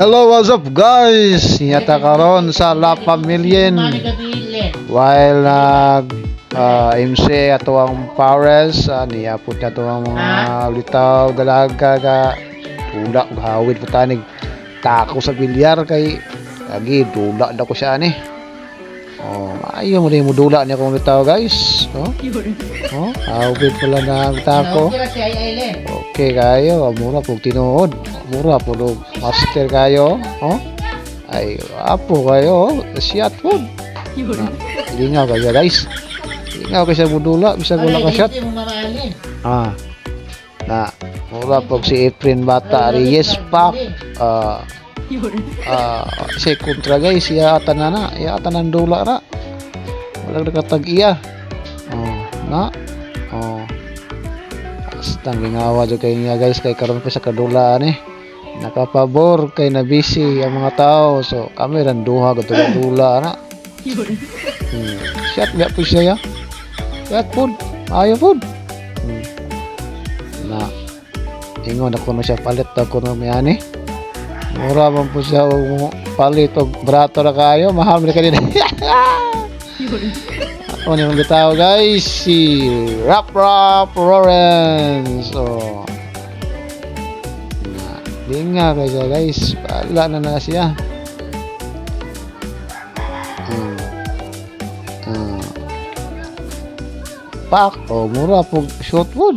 Hello, what's up guys? Yata karon sa La Pamilyen while nag MC ato ang Pares niyapot na to ang mga litaw dalaga ga tulak gawid putanig tako sa bilyar kay lagi dula na ko siya ani. Oh, ayaw mo din mo dula niya kung litaw guys. Oh, awid pala na ang tako. Okay kayo, mura pong tinuod. Mura po do master kayo. Oh? Ay, apo kayo. Shot po. Lingaw kayo guys. Lingaw kayo sa budula. Bisa gula ka shot. Na, mura po si Efren Bata. Yes, pak. Si kontra guys. Iya atan na. Iya atan ng dula na. Walang nakatag iya. Oh, na. Oh. Astang lingawa dyan kayo niya guys. Kay karon pa sa kadulaan nakapabor kay na busy ang mga tao, so kami ran duha gato dula na. Shot nga po siya. Shot po. Ayaw po. Na ingon ako na siya palit ako na may ani. Mura man po siya palit og brato na kayo, mahal na kanina. Ako ni mga tao guys, si Rap Lawrence. So linga kaya guys, pala na siya. Pak, oh mura po short wood.